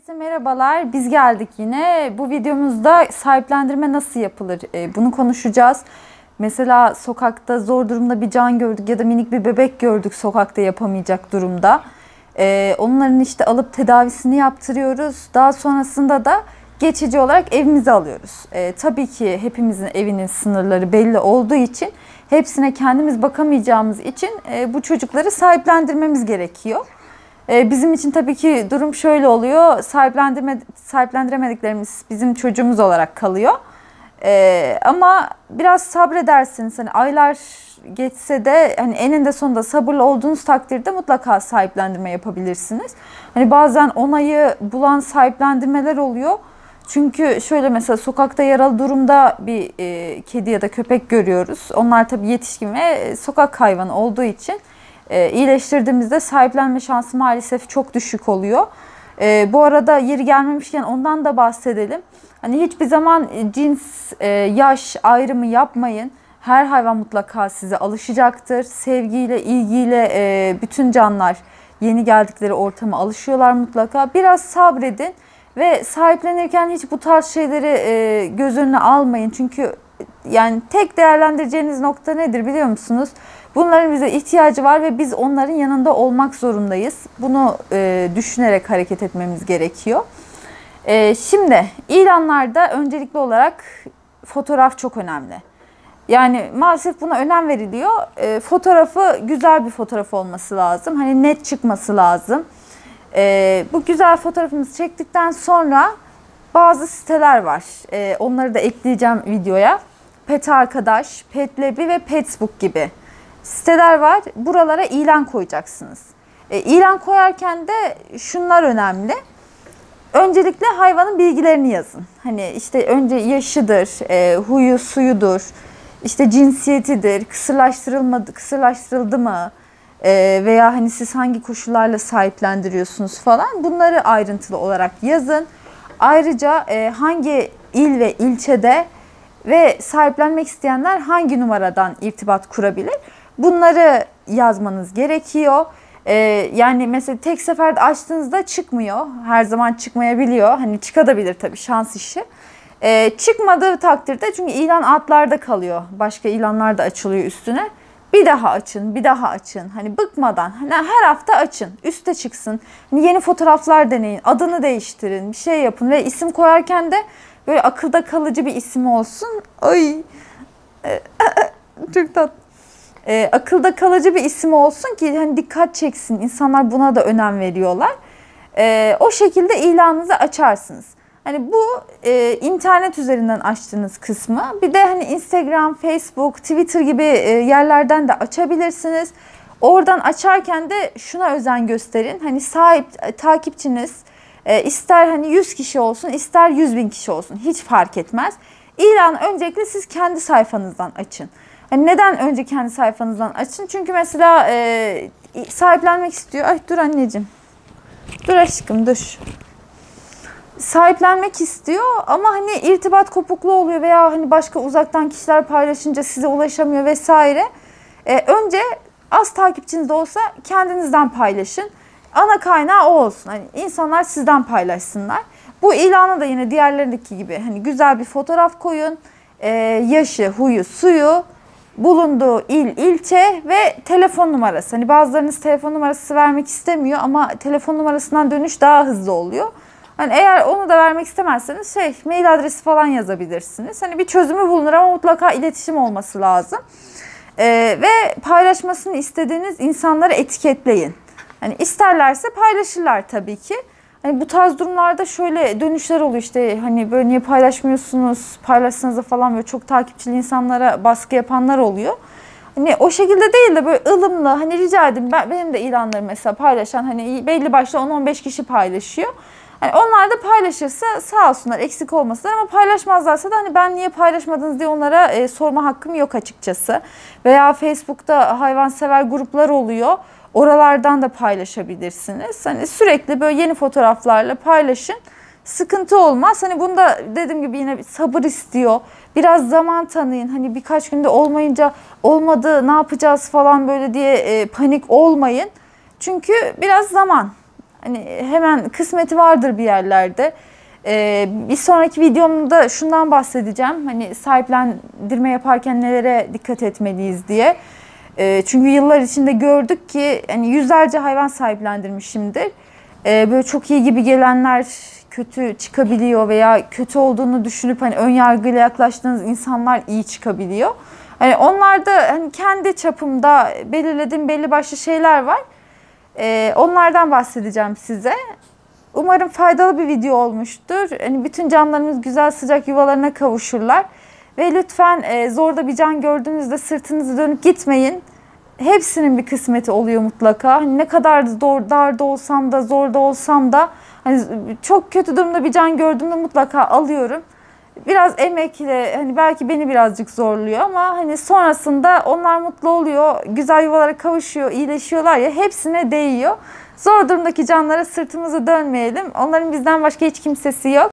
Herkese merhabalar. Biz geldik yine. Bu videomuzda sahiplendirme nasıl yapılır? Bunu konuşacağız. Mesela sokakta zor durumda bir can gördük ya da minik bir bebek gördük sokakta yapamayacak durumda. Onların işte alıp tedavisini yaptırıyoruz. Daha sonrasında da geçici olarak evimize alıyoruz. Tabii ki hepimizin evinin sınırları belli olduğu için hepsine kendimiz bakamayacağımız için bu çocukları sahiplendirmemiz gerekiyor. Bizim için tabii ki durum şöyle oluyor. Sahiplendiremediklerimiz bizim çocuğumuz olarak kalıyor. Ama biraz sabredersiniz. Hani aylar geçse de hani eninde sonunda sabırlı olduğunuz takdirde mutlaka sahiplendirme yapabilirsiniz. Hani bazen onayı bulan sahiplendirmeler oluyor. Çünkü şöyle mesela sokakta yaralı durumda bir kedi ya da köpek görüyoruz. Onlar tabii yetişkin ve sokak hayvanı olduğu için iyileştirdiğimizde sahiplenme şansı maalesef çok düşük oluyor. Bu arada yeri gelmemişken ondan da bahsedelim. Hani hiçbir zaman cins, yaş ayrımı yapmayın. Her hayvan mutlaka size alışacaktır. Sevgiyle, ilgiyle bütün canlılar yeni geldikleri ortama alışıyorlar mutlaka. Biraz sabredin ve sahiplenirken hiç bu tarz şeyleri göz önüne almayın. Çünkü yani tek değerlendireceğiniz nokta nedir biliyor musunuz? Bunların bize ihtiyacı var ve biz onların yanında olmak zorundayız. Bunu düşünerek hareket etmemiz gerekiyor. Şimdi ilanlarda öncelikli olarak fotoğraf çok önemli. Yani maalesef buna önem veriliyor. Fotoğrafı güzel bir fotoğraf olması lazım. Hani net çıkması lazım. Bu güzel fotoğrafımızı çektikten sonra bazı siteler var. Onları da ekleyeceğim videoya. Pet Arkadaş, Petlebi ve Petsbook gibi siteler var. Buralara ilan koyacaksınız. İlan koyarken de şunlar önemli. Öncelikle hayvanın bilgilerini yazın. Hani işte önce yaşıdır, huyu suyudur, işte cinsiyetidir, kısırlaştırıldı mı veya hani siz hangi koşullarla sahiplendiriyorsunuz falan. Bunları ayrıntılı olarak yazın. Ayrıca hangi il ve ilçede ve sahiplenmek isteyenler hangi numaradan irtibat kurabilir? Bunları yazmanız gerekiyor. Yani mesela tek seferde açtığınızda çıkmıyor. Her zaman çıkmayabiliyor. Hani çıkabilir tabii, şans işi. Çıkmadığı takdirde, çünkü ilan altlarda kalıyor. Başka ilanlar da açılıyor üstüne. Bir daha açın, bir daha açın. Hani bıkmadan, hani her hafta açın. Üste çıksın. Hani yeni fotoğraflar deneyin. Adını değiştirin. Bir şey yapın ve isim koyarken de böyle akılda kalıcı bir isim olsun. Ay. Çok tatlı. Akılda kalıcı bir isim olsun ki hani dikkat çeksin. İnsanlar buna da önem veriyorlar. O şekilde ilanınızı açarsınız. Hani bu internet üzerinden açtığınız kısmı. Bir de hani Instagram, Facebook, Twitter gibi yerlerden de açabilirsiniz. Oradan açarken de şuna özen gösterin. Hani takipçiniz ister hani 100 kişi olsun, ister 100.000 kişi olsun, hiç fark etmez. İlanı öncelikle siz kendi sayfanızdan açın. Yani neden önce kendi sayfanızdan açın? Çünkü mesela sahiplenmek istiyor. Ay dur anneciğim. Dur aşkım dur. Sahiplenmek istiyor ama hani irtibat kopukluğu oluyor veya hani başka uzaktan kişiler paylaşınca size ulaşamıyor vesaire. Önce az takipçiniz de olsa kendinizden paylaşın. Ana kaynağı o olsun. Hani insanlar sizden paylaşsınlar. Bu ilana da yine diğerlerindeki gibi hani güzel bir fotoğraf koyun. Yaşı, huyu, suyu, bulunduğu il, ilçe ve telefon numarası. Hani bazılarınız telefon numarası vermek istemiyor ama telefon numarasından dönüş daha hızlı oluyor. Hani eğer onu da vermek istemezseniz mail adresi falan yazabilirsiniz. Hani bir çözümü bulunur ama mutlaka iletişim olması lazım. Ve paylaşmasını istediğiniz insanları etiketleyin. Hani isterlerse paylaşırlar tabii ki. Hani bu tarz durumlarda şöyle dönüşler oluyor, işte hani böyle niye paylaşmıyorsunuz, paylaşsanız da falan, böyle çok takipçili insanlara baskı yapanlar oluyor. Hani o şekilde değil de böyle ılımlı, hani rica edin, benim de ilanlarımı mesela paylaşan hani belli başlı 10-15 kişi paylaşıyor. Hani onlar da paylaşırsa sağ olsunlar, eksik olmasınlar, ama paylaşmazlarsa da hani ben niye paylaşmadınız diye onlara sorma hakkım yok açıkçası. Veya Facebook'ta hayvansever gruplar oluyor. Oralardan da paylaşabilirsiniz. Hani sürekli böyle yeni fotoğraflarla paylaşın. Sıkıntı olmaz. Hani bunda dediğim gibi yine bir sabır istiyor. Biraz zaman tanıyın. Hani birkaç günde olmayınca olmadı ne yapacağız falan böyle diye panik olmayın. Çünkü biraz zaman. Hani hemen kısmeti vardır bir yerlerde. Bir sonraki videomda şundan bahsedeceğim. Hani sahiplendirme yaparken nelere dikkat etmeliyiz diye. Çünkü yıllar içinde gördük ki hani yüzlerce hayvan sahiplendirmişimdir. Böyle çok iyi gibi gelenler kötü çıkabiliyor veya kötü olduğunu düşünüp hani ön yargıyla yaklaştığınız insanlar iyi çıkabiliyor. Hani onlarda hani kendi çapımda belirlediğim belli başlı şeyler var. Onlardan bahsedeceğim size. Umarım faydalı bir video olmuştur. Hani bütün canlarımız güzel sıcak yuvalarına kavuşurlar. Ve lütfen zorda bir can gördüğünüzde sırtınızı dönüp gitmeyin. Hepsinin bir kısmeti oluyor mutlaka. Hani ne kadar zor, darda olsam da zorda olsam da hani çok kötü durumda bir can gördüğümde mutlaka alıyorum. Biraz emekle hani belki beni birazcık zorluyor ama hani sonrasında onlar mutlu oluyor, güzel yuvalara kavuşuyor, iyileşiyorlar ya, hepsine değiyor. Zor durumdaki canlara sırtımızı dönmeyelim. Onların bizden başka hiç kimsesi yok.